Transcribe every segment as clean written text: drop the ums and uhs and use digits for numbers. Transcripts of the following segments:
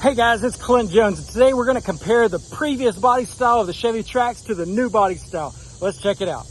Hey guys, it's Clint Jones, and today we're going to compare the previous body style of the Chevy Trax to the new body style. Let's check it out.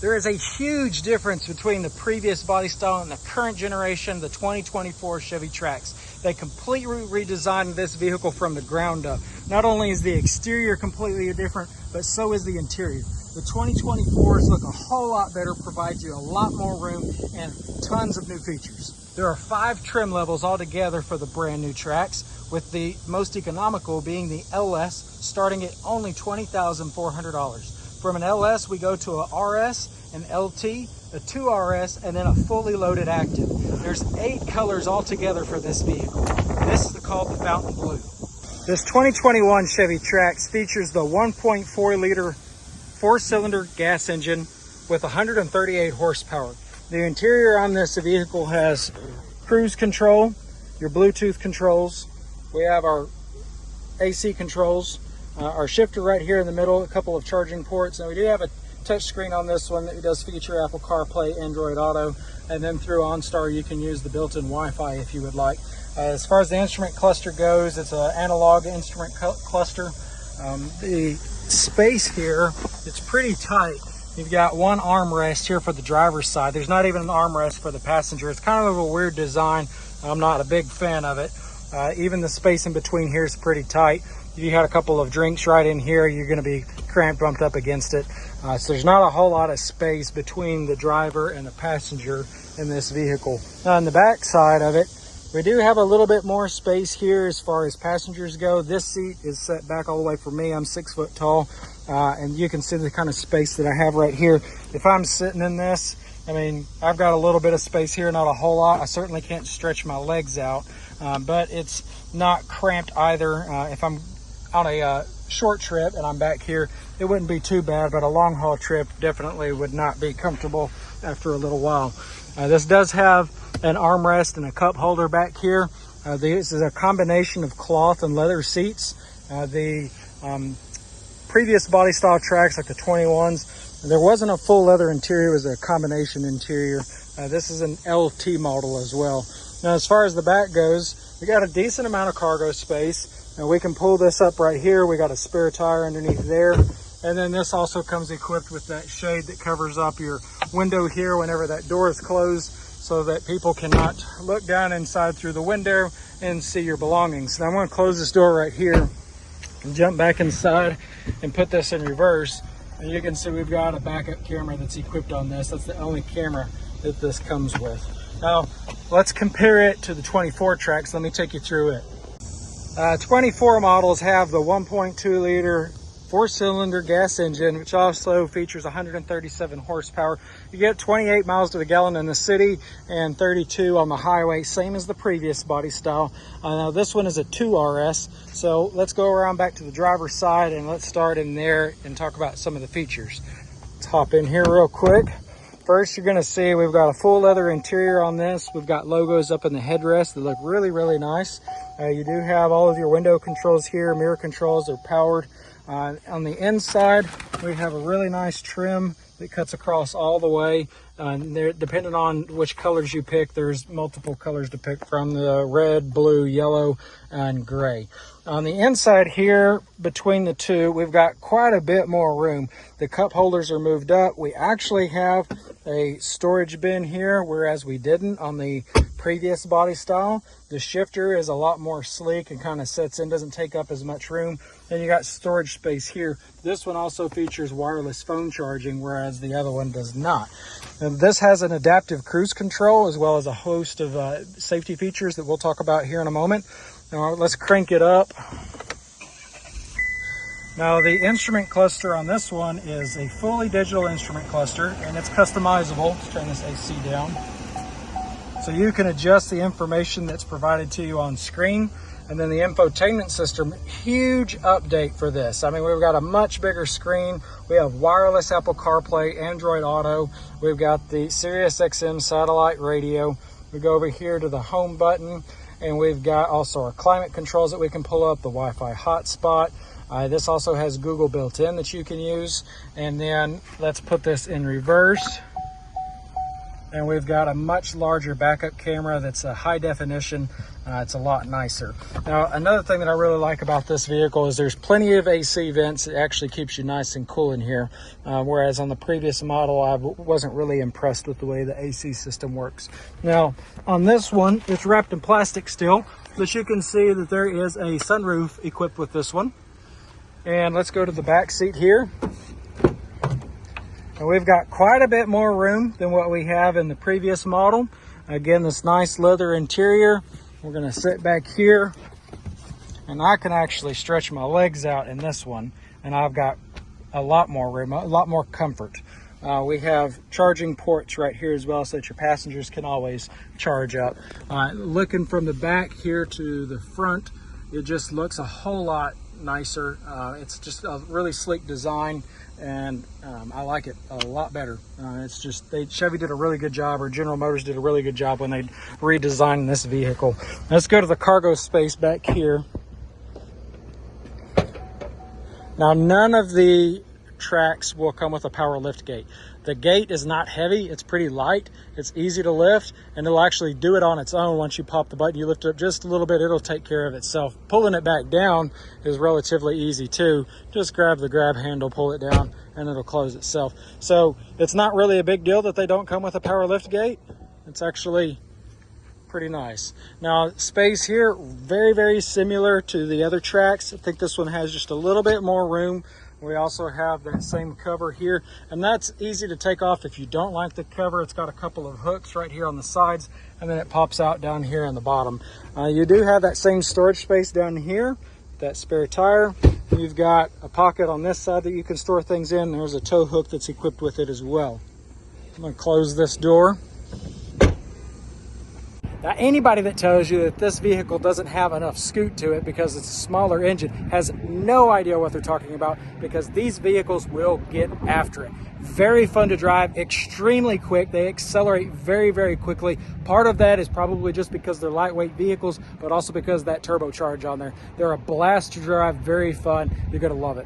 There is a huge difference between the previous body style and the current generation, the 2024 Chevy Trax. They completely redesigned this vehicle from the ground up. Not only is the exterior completely different, but so is the interior. The 2024s look a whole lot better, provides you a lot more room and tons of new features. There are 5 trim levels altogether for the brand new Trax, with the most economical being the LS, starting at only $20,400. From an LS, we go to a RS, an LT, a 2RS, and then a fully loaded Active. There's 8 colors altogether for this vehicle. This is called the Fountain Blue. This 2021 Chevy Trax features the 1.4 liter 4-cylinder gas engine with 138 horsepower. The interior on this vehicle has cruise control, your Bluetooth controls. We have our AC controls, our shifter right here in the middle, a couple of charging ports, and we do have a touch screen on this one that does feature Apple CarPlay, Android Auto, and then through OnStar you can use the built-in Wi-Fi if you would like. As far as the instrument cluster goes, it's an analog instrument cluster. The space here, it's pretty tight. You've got one armrest here for the driver's side. There's not even an armrest for the passenger. It's kind of a weird design. I'm not a big fan of it. Even the space in between here is pretty tight. If you had a couple of drinks right in here, you're going to be cramped, bumped up against it. So there's not a whole lot of space between the driver and the passenger in this vehicle. Now on the back side of it, we do have a little bit more space here as far as passengers go. This seat is set back all the way for me. I'm 6 foot tall, and you can see the kind of space that I have right here. If I'm sitting in this, I mean, I've got a little bit of space here, not a whole lot. I certainly can't stretch my legs out, but it's not cramped either. If I'm on a short trip and I'm back here, it wouldn't be too bad, but a long haul trip definitely would not be comfortable after a little while. This does have an armrest and a cup holder back here. This is a combination of cloth and leather seats. The previous body style Trax, like the 21s, there wasn't a full leather interior, it was a combination interior. This is an LT model as well. Now as far as the back goes, we got a decent amount of cargo space. Now we can pull this up right here. We got a spare tire underneath there. And then this also comes equipped with that shade that covers up your window here whenever that door is closed, so that people cannot look down inside through the window and see your belongings. Now I'm going to close this door right here and jump back inside and put this in reverse. And you can see we've got a backup camera that's equipped on this. That's the only camera that this comes with. Now let's compare it to the 24 Trax. Let me take you through it. 24 models have the 1.2 liter 4-cylinder gas engine, which also features 137 horsepower. You get 28 miles to the gallon in the city and 32 on the highway, same as the previous body style. Now this one is a 2RS, so let's go around back to the driver's side and let's start in there and talk about some of the features. Let's hop in here real quick. First, you're going to see we've got a full leather interior on this. We've got logos up in the headrest that look really, really nice. You do have all of your window controls here. Mirror controls are powered. On the inside, we have a really nice trim that cuts across all the way. Depending on which colors you pick, there's multiple colors to pick from: the red, blue, yellow, and gray. On the inside here, between the two, we've got quite a bit more room. The cup holders are moved up. We actually have a storage bin here, whereas we didn't on the previous body style. The shifter is a lot more sleek and kind of sets in, doesn't take up as much room. Then you got storage space here. This one also features wireless phone charging, whereas the other one does not. And this has an adaptive cruise control as well as a host of safety features that we'll talk about here in a moment. Now let's crank it up. Now the instrument cluster on this one is a fully digital instrument cluster, and it's customizable. Let's turn this AC down. So you can adjust the information that's provided to you on screen. And then the infotainment system, huge update for this. I mean, we've got a much bigger screen. We have wireless Apple CarPlay, Android Auto. We've got the Sirius XM satellite radio. We go over here to the home button, and we've got also our climate controls that we can pull up, the Wi-Fi hotspot. This also has Google built in that you can use. And then let's put this in reverse. and we've got a much larger backup camera that's a high definition. It's a lot nicer. Now, another thing that I really like about this vehicle is there's plenty of AC vents. It actually keeps you nice and cool in here, whereas on the previous model I wasn't really impressed with the way the AC system works. Now on this one, it's wrapped in plastic still, but you can see that there is a sunroof equipped with this one. And let's go to the back seat here. And we've got quite a bit more room than what we have in the previous model. Again, this nice leather interior. We're going to sit back here, and I can actually stretch my legs out in this one, and I've got a lot more room, a lot more comfort. We have charging ports right here as well, so that your passengers can always charge up. Looking from the back here to the front, it just looks a whole lot nicer. It's just a really sleek design, and I like it a lot better. It's just Chevy did a really good job, or General Motors did a really good job when they redesigned this vehicle. Let's go to the cargo space back here. Now, none of the Trax will come with a power lift gate. The gate is not heavy, it's pretty light, it's easy to lift, and it'll actually do it on its own. Once you pop the button, you lift it up just a little bit, it'll take care of itself. Pulling it back down is relatively easy too. Just grab the grab handle, pull it down, and it'll close itself. So it's not really a big deal that they don't come with a power lift gate. It's actually pretty nice. Now, space here, very, very similar to the other Trax. I think this one has just a little bit more room. We also have that same cover here, and that's easy to take off if you don't like the cover. It's got a couple of hooks right here on the sides, and then it pops out down here on the bottom. You do have that same storage space down here, that spare tire. You've got a pocket on this side that you can store things in. There's a tow hook that's equipped with it as well. I'm going to close this door. Now, anybody that tells you that this vehicle doesn't have enough scoot to it because it's a smaller engine has no idea what they're talking about, because these vehicles will get after it. Very fun to drive, extremely quick. They accelerate very, very quickly. Part of that is probably just because they're lightweight vehicles, but also because of that turbocharge on there. They're a blast to drive, very fun. You're going to love it.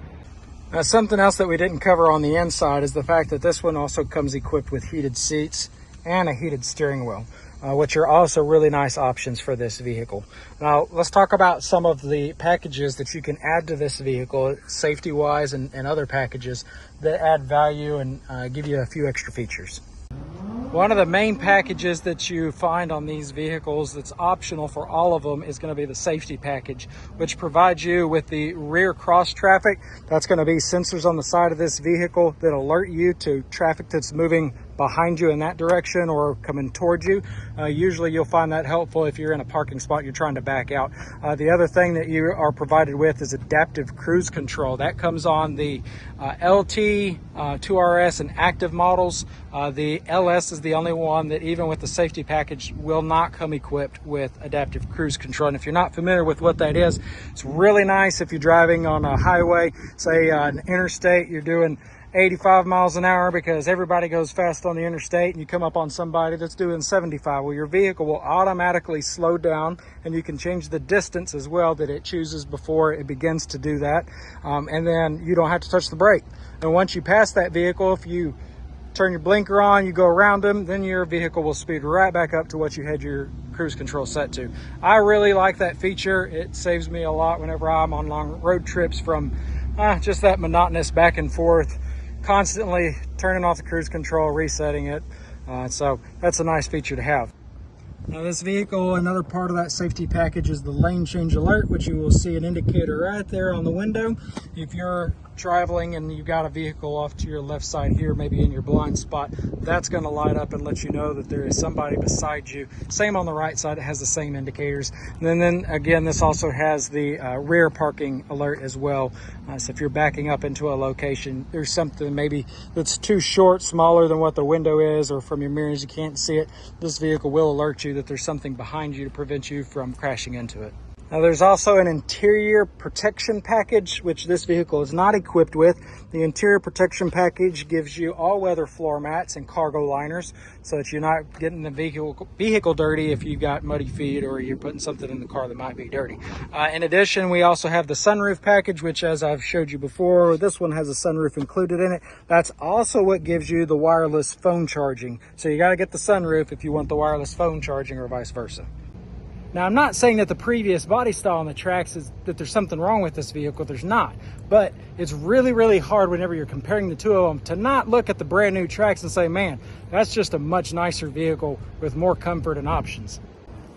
Now, something else that we didn't cover on the inside is the fact that this one also comes equipped with heated seats and a heated steering wheel, which are also really nice options for this vehicle. Now, let's talk about some of the packages that you can add to this vehicle, safety-wise and other packages that add value and give you a few extra features. One of the main packages that you find on these vehicles that's optional for all of them is going to be the safety package, which provides you with the rear cross traffic. That's going to be sensors on the side of this vehicle that alert you to traffic that's moving behind you in that direction or coming towards you. Usually you'll find that helpful if you're in a parking spot you're trying to back out. The other thing that you are provided with is adaptive cruise control. That comes on the LT, 2RS, and active models. The LS is the only one that, even with the safety package, will not come equipped with adaptive cruise control. And if you're not familiar with what that is, it's really nice if you're driving on a highway, say an interstate, you're doing 85 miles an hour because everybody goes fast on the interstate, and you come up on somebody that's doing 75. Well, your vehicle will automatically slow down, and you can change the distance as well that it chooses before it begins to do that. And then you don't have to touch the brake. And once you pass that vehicle, if you turn your blinker on, you go around them, then your vehicle will speed right back up to what you had your cruise control set to. I really like that feature. It saves me a lot whenever I'm on long road trips from just that monotonous back and forth, constantly turning off the cruise control, resetting it. So that's a nice feature to have. Now, this vehicle, another part of that safety package is the lane change alert, which you will see an indicator right there on the window. If you're traveling and you've got a vehicle off to your left side here, maybe in your blind spot, that's going to light up and let you know that there is somebody beside you. Same on the right side, it has the same indicators. And then again, this also has the rear parking alert as well. So if you're backing up into a location, there's something maybe that's too short, smaller than what the window is, or from your mirrors you can't see it, this vehicle will alert you that there's something behind you to prevent you from crashing into it. Now there's also an interior protection package, which this vehicle is not equipped with. The interior protection package gives you all-weather floor mats and cargo liners so that you're not getting the vehicle dirty if you've got muddy feet or you're putting something in the car that might be dirty. In addition, we also have the sunroof package, which, as I've showed you before, this one has a sunroof included in it. That's also what gives you the wireless phone charging. So you got to get the sunroof if you want the wireless phone charging, or vice versa. Now, I'm not saying that the previous body style on the Trax is that there's something wrong with this vehicle. There's not. But it's really, really hard whenever you're comparing the two of them to not look at the brand new Trax and say, man, that's just a much nicer vehicle with more comfort and options.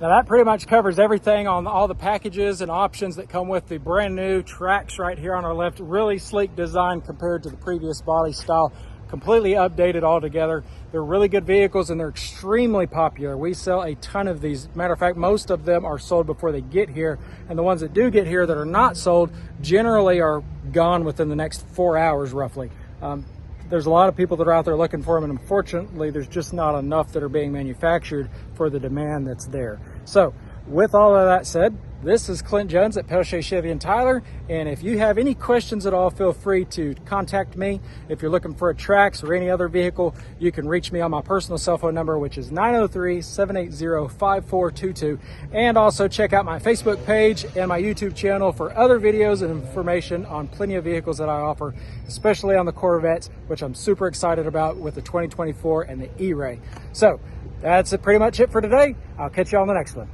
Now, that pretty much covers everything on all the packages and options that come with the brand new Trax right here on our left. Really sleek design compared to the previous body style. Completely updated altogether. They're really good vehicles and they're extremely popular. We sell a ton of these. Matter of fact, most of them are sold before they get here, and the ones that do get here that are not sold generally are gone within the next 4 hours roughly. There's a lot of people that are out there looking for them, and unfortunately there's just not enough that are being manufactured for the demand that's there. So with all of that said, this is Clint Jones at Pelche Chevy in Tyler, and if you have any questions at all, feel free to contact me. If you're looking for a Trax or any other vehicle, you can reach me on my personal cell phone number, which is 903-780-5422, and also check out my Facebook page and my YouTube channel for other videos and information on plenty of vehicles that I offer, especially on the Corvettes, which I'm super excited about with the 2024 and the E-Ray. So that's pretty much it for today. I'll catch you on the next one.